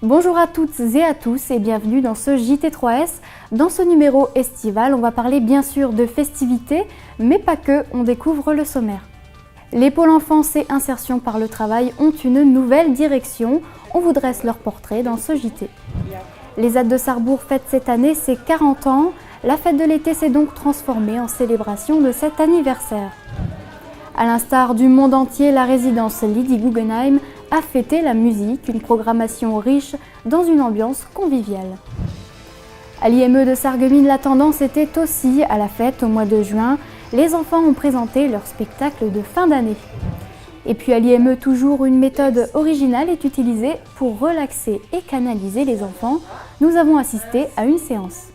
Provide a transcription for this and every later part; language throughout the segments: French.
Bonjour à toutes et à tous et bienvenue dans ce JT3S. Dans ce numéro estival, on va parler bien sûr de festivités, mais pas que, on découvre le sommaire. Les pôles enfance et insertion par le travail ont une nouvelle direction. On vous dresse leur portrait dans ce JT. Les ZAD de Sarrebourg fêtent cette année ses 40 ans. La fête de l'été s'est donc transformée en célébration de cet anniversaire. À l'instar du monde entier, la résidence Lydie Guggenheim a fêté la musique, une programmation riche dans une ambiance conviviale. À l'IME de Sarreguemines, la tendance était aussi à la fête au mois de juin. Les enfants ont présenté leur spectacle de fin d'année. Et puis à l'IME, toujours une méthode originale est utilisée pour relaxer et canaliser les enfants. Nous avons assisté à une séance.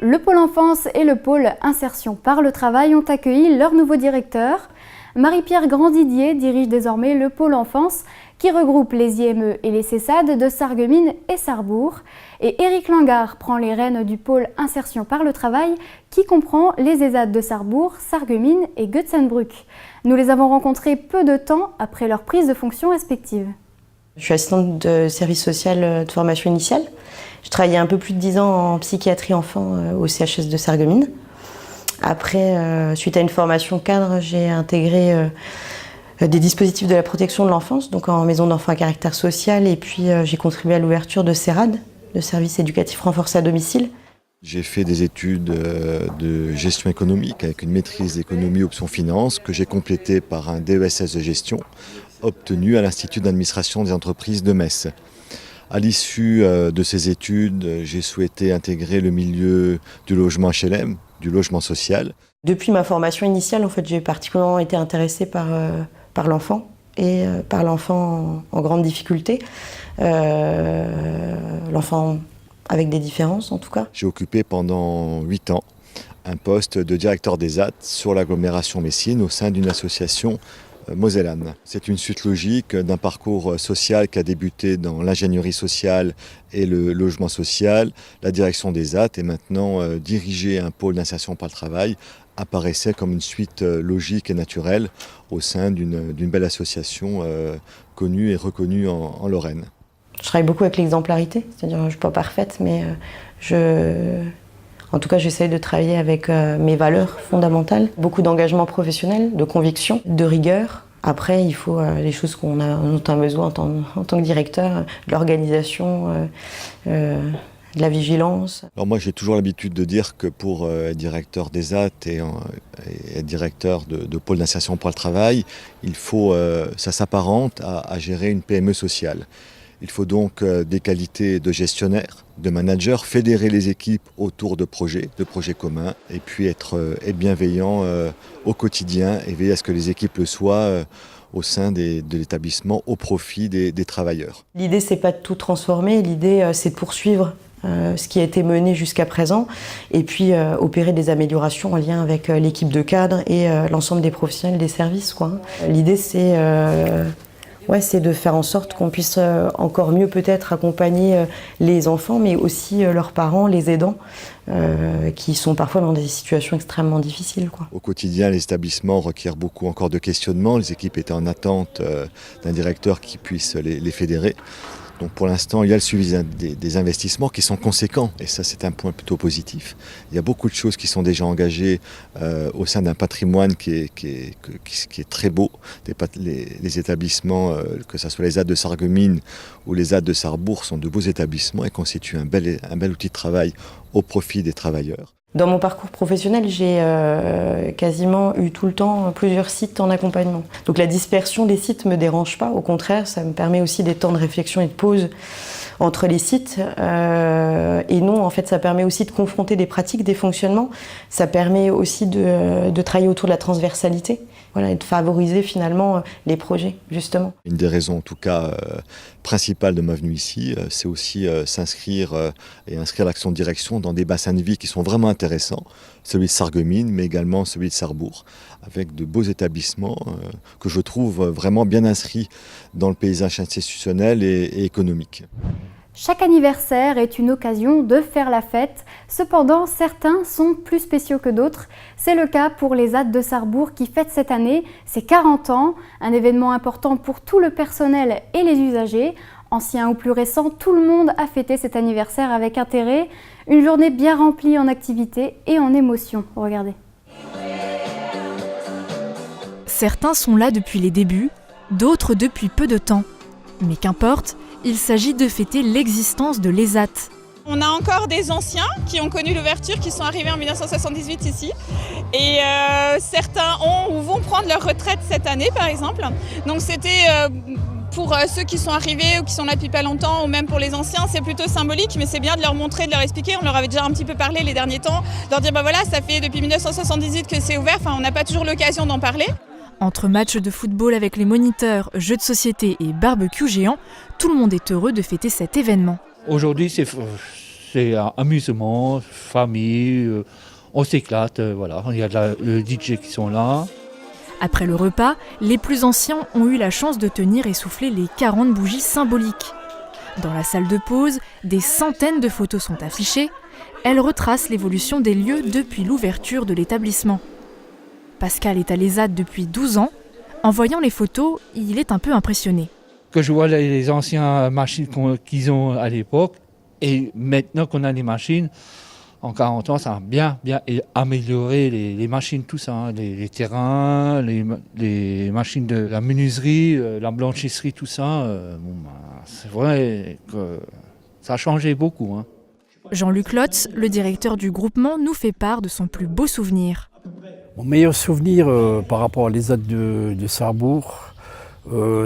Le pôle enfance et le pôle insertion par le travail ont accueilli leur nouveau directeur. Marie-Pierre Grandidier dirige désormais le pôle enfance qui regroupe les IME et les CESAD de Sarreguemines et Sarrebourg. Et Éric Langard prend les rênes du pôle insertion par le travail qui comprend les ESAD de Sarrebourg, Sarreguemines et Götzenbruck. Nous les avons rencontrés peu de temps après leur prise de fonction respective. Je suis assistante de service social de formation initiale. Je travaillais un peu plus de 10 ans en psychiatrie enfant au CHS de Sarreguemines. Après, suite à une formation cadre, j'ai intégré des dispositifs de la protection de l'enfance, donc en maison d'enfants à caractère social, et puis j'ai contribué à l'ouverture de CERAD, de services éducatifs renforcés à domicile. J'ai fait des études de gestion économique avec une maîtrise d'économie option finance que j'ai complétée par un DESS de gestion obtenu à l'Institut d'administration des entreprises de Metz. À l'issue de ces études, j'ai souhaité intégrer le milieu du logement HLM, du logement social. Depuis ma formation initiale, en fait, j'ai particulièrement été intéressée par l'enfant et par l'enfant en grande difficulté, l'enfant avec des différences en tout cas. J'ai occupé pendant 8 ans un poste de directeur des ZAD sur l'agglomération messine au sein d'une association Mosellane. C'est une suite logique d'un parcours social qui a débuté dans l'ingénierie sociale et le logement social. La direction des ZAD et maintenant diriger un pôle d'insertion par le travail apparaissait comme une suite logique et naturelle au sein d'une belle association connue et reconnue en Lorraine. Je travaille beaucoup avec l'exemplarité, c'est-à-dire je ne suis pas parfaite, mais en tout cas j'essaye de travailler avec mes valeurs fondamentales. Beaucoup d'engagement professionnel, de conviction, de rigueur. Après, il faut les choses dont on a besoin en tant que directeur, de l'organisation, de la vigilance. Alors moi j'ai toujours l'habitude de dire que pour être directeur des ZAD et être directeur de pôle d'insertion pour le travail, ça s'apparente à gérer une PME sociale. Il faut donc des qualités de gestionnaire, de manager, fédérer les équipes autour de projets communs et puis être bienveillant au quotidien et veiller à ce que les équipes le soient au sein de l'établissement au profit des travailleurs. L'idée c'est pas de tout transformer, l'idée c'est de poursuivre ce qui a été mené jusqu'à présent et puis opérer des améliorations en lien avec l'équipe de cadre et l'ensemble des professionnels des services, quoi. L'idée c'est de faire en sorte qu'on puisse encore mieux peut-être accompagner les enfants, mais aussi leurs parents, les aidants, qui sont parfois dans des situations extrêmement difficiles, quoi. Au quotidien, les établissements requièrent beaucoup encore de questionnements. Les équipes étaient en attente d'un directeur qui puisse les fédérer. Donc pour l'instant, il y a le suivi des investissements qui sont conséquents et ça c'est un point plutôt positif. Il y a beaucoup de choses qui sont déjà engagées au sein d'un patrimoine qui est très beau. Les établissements, que ce soit les ZAD de Sarreguemines ou les ZAD de Sarrebourg, sont de beaux établissements et constituent un bel outil de travail au profit des travailleurs. Dans mon parcours professionnel, j'ai quasiment eu tout le temps plusieurs sites en accompagnement. Donc la dispersion des sites ne me dérange pas, au contraire, ça me permet aussi des temps de réflexion et de pause entre les sites. Et non, en fait, ça permet aussi de confronter des pratiques, des fonctionnements. Ça permet aussi de travailler autour de la transversalité. Voilà, et de favoriser finalement les projets, justement. Une des raisons, en tout cas, principales de ma venue ici, c'est aussi s'inscrire et inscrire l'action de direction dans des bassins de vie qui sont vraiment intéressants, celui de Sarreguemines, mais également celui de Sarrebourg, avec de beaux établissements que je trouve vraiment bien inscrits dans le paysage institutionnel et économique. Chaque anniversaire est une occasion de faire la fête. Cependant, certains sont plus spéciaux que d'autres. C'est le cas pour les ZAD de Sarrebourg qui fête cette année ses 40 ans. Un événement important pour tout le personnel et les usagers. Anciens ou plus récents, tout le monde a fêté cet anniversaire avec intérêt. Une journée bien remplie en activités et en émotions. Regardez. Certains sont là depuis les débuts, d'autres depuis peu de temps. Mais qu'importe, il s'agit de fêter l'existence de l'ESAT. On a encore des anciens qui ont connu l'ouverture, qui sont arrivés en 1978 ici. Et certains ont ou vont prendre leur retraite cette année, par exemple. Donc c'était pour ceux qui sont arrivés ou qui sont là depuis pas longtemps, ou même pour les anciens, c'est plutôt symbolique, mais c'est bien de leur montrer, de leur expliquer. On leur avait déjà un petit peu parlé les derniers temps, de leur dire voilà, ça fait depuis 1978 que c'est ouvert, on n'a pas toujours l'occasion d'en parler. Entre matchs de football avec les moniteurs, jeux de société et barbecue géant, tout le monde est heureux de fêter cet événement. Aujourd'hui, c'est un amusement, famille, on s'éclate, voilà. Il y a le DJ qui sont là. Après le repas, les plus anciens ont eu la chance de tenir et souffler les 40 bougies symboliques. Dans la salle de pause, des centaines de photos sont affichées. Elles retracent l'évolution des lieux depuis l'ouverture de l'établissement. Pascal est à l'ESAT depuis 12 ans. En voyant les photos, il est un peu impressionné. Que je vois les anciennes machines qu'ils ont à l'époque, et maintenant qu'on a les machines, en 40 ans, ça a bien amélioré les machines, tout ça, hein, les terrains, les machines de la menuiserie, la blanchisserie, tout ça. C'est vrai que ça a changé beaucoup. Hein. Jean-Luc Lotz, le directeur du groupement, nous fait part de son plus beau souvenir. Mon meilleur souvenir par rapport à l'ESAT de Sarrebourg,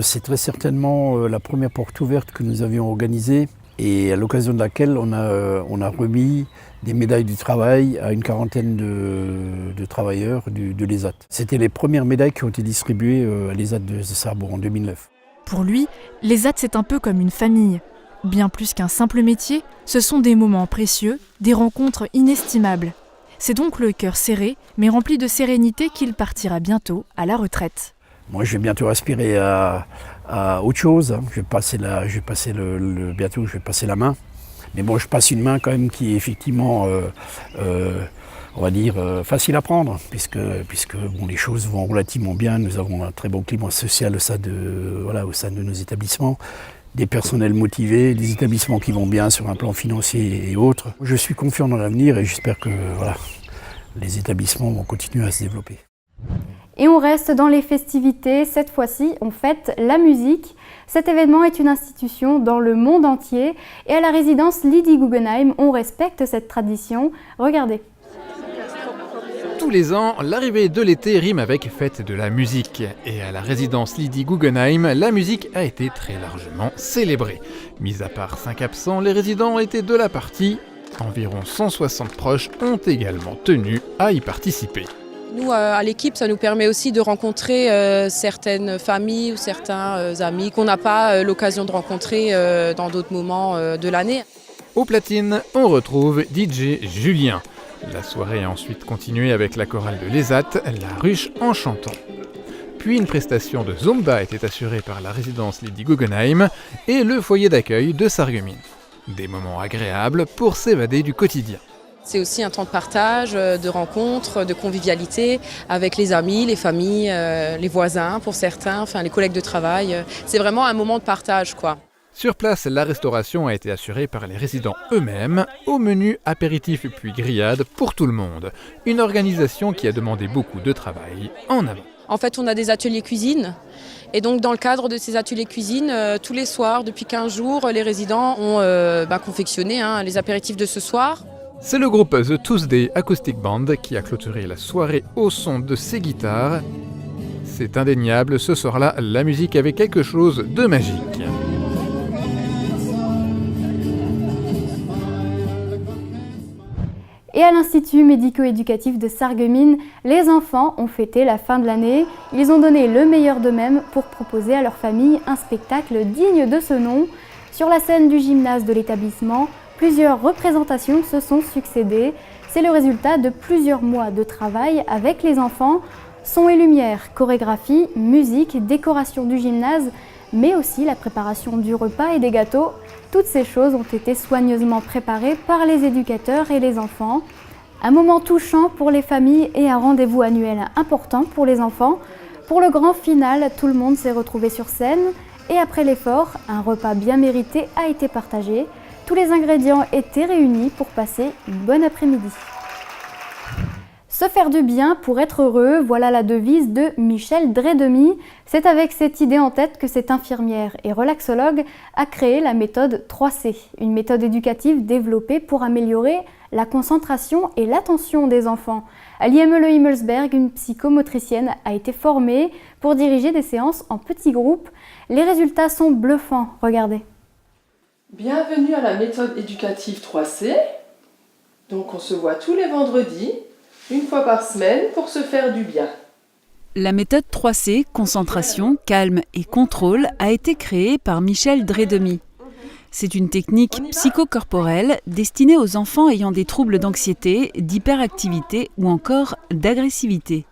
c'est très certainement la première porte ouverte que nous avions organisée et à l'occasion de laquelle on a remis des médailles du travail à une quarantaine de travailleurs de l'ESAT. C'était les premières médailles qui ont été distribuées à l'ESAT de Sarrebourg en 2009. Pour lui, l'ESAT c'est un peu comme une famille. Bien plus qu'un simple métier, ce sont des moments précieux, des rencontres inestimables. C'est donc le cœur serré, mais rempli de sérénité qu'il partira bientôt à la retraite. Moi, je vais bientôt aspirer à autre chose. Je vais passer bientôt, je vais passer la main. Mais bon, je passe une main quand même qui est effectivement, on va dire, facile à prendre, puisque bon, les choses vont relativement bien. Nous avons un très bon climat social au sein de nos établissements. Des personnels motivés, des établissements qui vont bien sur un plan financier et autres. Je suis confiant dans l'avenir et j'espère que les établissements vont continuer à se développer. Et on reste dans les festivités. Cette fois-ci, on fête la musique. Cet événement est une institution dans le monde entier. Et à la résidence Lydie Guggenheim, on respecte cette tradition. Regardez. Tous les ans, l'arrivée de l'été rime avec fête de la musique. Et à la résidence Lydie Guggenheim, la musique a été très largement célébrée. Mis à part 5 absents, les résidents étaient de la partie. Environ 160 proches ont également tenu à y participer. Nous, à l'équipe, ça nous permet aussi de rencontrer certaines familles ou certains amis qu'on n'a pas l'occasion de rencontrer dans d'autres moments de l'année. Au platine, on retrouve DJ Julien. La soirée a ensuite continué avec la chorale de l'ESAT, La Ruche en chantant. Puis une prestation de Zumba était assurée par la résidence Lydie Guggenheim et le foyer d'accueil de Sarreguemines. Des moments agréables pour s'évader du quotidien. C'est aussi un temps de partage, de rencontres, de convivialité avec les amis, les familles, les voisins pour certains, les collègues de travail. C'est vraiment un moment de partage, quoi. Sur place, la restauration a été assurée par les résidents eux-mêmes, au menu apéritif puis grillade pour tout le monde. Une organisation qui a demandé beaucoup de travail en amont. En fait, on a des ateliers cuisine. Et donc, dans le cadre de ces ateliers cuisine, tous les soirs, depuis 15 jours, les résidents ont confectionné les apéritifs de ce soir. C'est le groupe The Tuesday Acoustic Band qui a clôturé la soirée au son de ses guitares. C'est indéniable, ce soir-là, la musique avait quelque chose de magique. Et à l'Institut médico-éducatif de Sarreguemines, les enfants ont fêté la fin de l'année. Ils ont donné le meilleur d'eux-mêmes pour proposer à leur famille un spectacle digne de ce nom. Sur la scène du gymnase de l'établissement, plusieurs représentations se sont succédées. C'est le résultat de plusieurs mois de travail avec les enfants. Son et lumière, chorégraphie, musique, décoration du gymnase, mais aussi la préparation du repas et des gâteaux. Toutes ces choses ont été soigneusement préparées par les éducateurs et les enfants. Un moment touchant pour les familles et un rendez-vous annuel important pour les enfants. Pour le grand final, tout le monde s'est retrouvé sur scène et après l'effort, un repas bien mérité a été partagé. Tous les ingrédients étaient réunis pour passer une bonne après-midi. Se faire du bien pour être heureux, voilà la devise de Michel Dredemy. C'est avec cette idée en tête que cette infirmière et relaxologue a créé la méthode 3C, une méthode éducative développée pour améliorer la concentration et l'attention des enfants. À l'IME Himmelsberg, une psychomotricienne a été formée pour diriger des séances en petits groupes. Les résultats sont bluffants, regardez. Bienvenue à la méthode éducative 3C. Donc on se voit tous les vendredis, une fois par semaine, pour se faire du bien. La méthode 3C, concentration, calme et contrôle, a été créée par Michel Dredemy. C'est une technique psychocorporelle destinée aux enfants ayant des troubles d'anxiété, d'hyperactivité ou encore d'agressivité.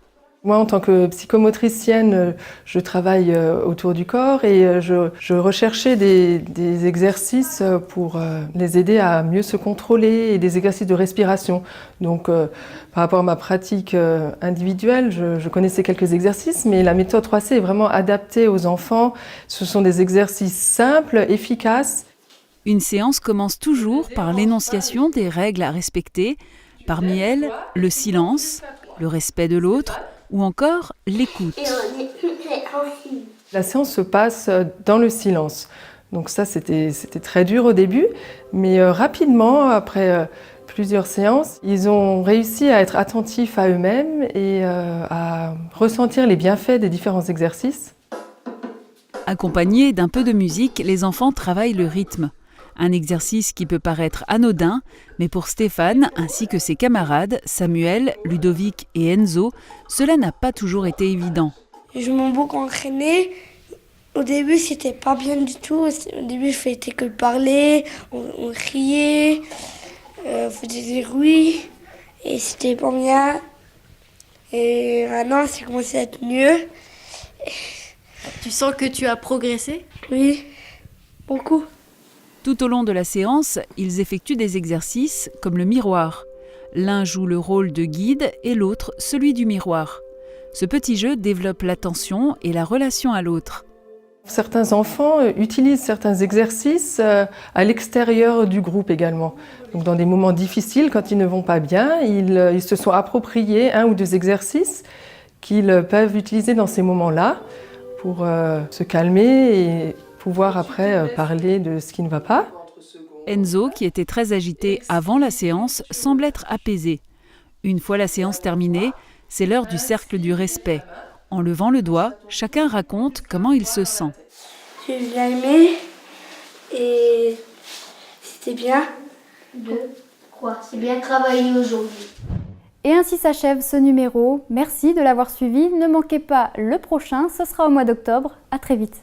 Moi, en tant que psychomotricienne, je travaille autour du corps et je recherchais des exercices pour les aider à mieux se contrôler et des exercices de respiration. Donc, par rapport à ma pratique individuelle, je connaissais quelques exercices, mais la méthode 3C est vraiment adaptée aux enfants. Ce sont des exercices simples, efficaces. Une séance commence toujours par l'énonciation des règles à respecter. Parmi elles, le silence, le respect de l'autre, ou encore l'écoute. La séance se passe dans le silence. Donc ça, c'était très dur au début, mais rapidement, après plusieurs séances, ils ont réussi à être attentifs à eux-mêmes et à ressentir les bienfaits des différents exercices. Accompagnés d'un peu de musique, les enfants travaillent le rythme. Un exercice qui peut paraître anodin, mais pour Stéphane, ainsi que ses camarades, Samuel, Ludovic et Enzo, cela n'a pas toujours été évident. Je m'en beaucoup entraîné. Au début, c'était pas bien du tout. Au début, je faisais que parler, on criait, on faisait des bruits, et c'était pas bien. Et maintenant, c'est commencé à être mieux. Tu sens que tu as progressé ? Oui, beaucoup. Tout au long de la séance, ils effectuent des exercices comme le miroir. L'un joue le rôle de guide et l'autre celui du miroir. Ce petit jeu développe l'attention et la relation à l'autre. Certains enfants utilisent certains exercices à l'extérieur du groupe également. Donc dans des moments difficiles, quand ils ne vont pas bien, ils se sont appropriés un ou deux exercices qu'ils peuvent utiliser dans ces moments-là pour se calmer et pouvoir après parler de ce qui ne va pas. Enzo, qui était très agité avant la séance, semble être apaisé. Une fois la séance terminée, c'est l'heure du cercle du respect. En levant le doigt, chacun raconte comment il se sent. J'ai bien aimé et c'était bien. C'est bien travaillé aujourd'hui. Et ainsi s'achève ce numéro. Merci de l'avoir suivi. Ne manquez pas le prochain, ce sera au mois d'octobre. À très vite.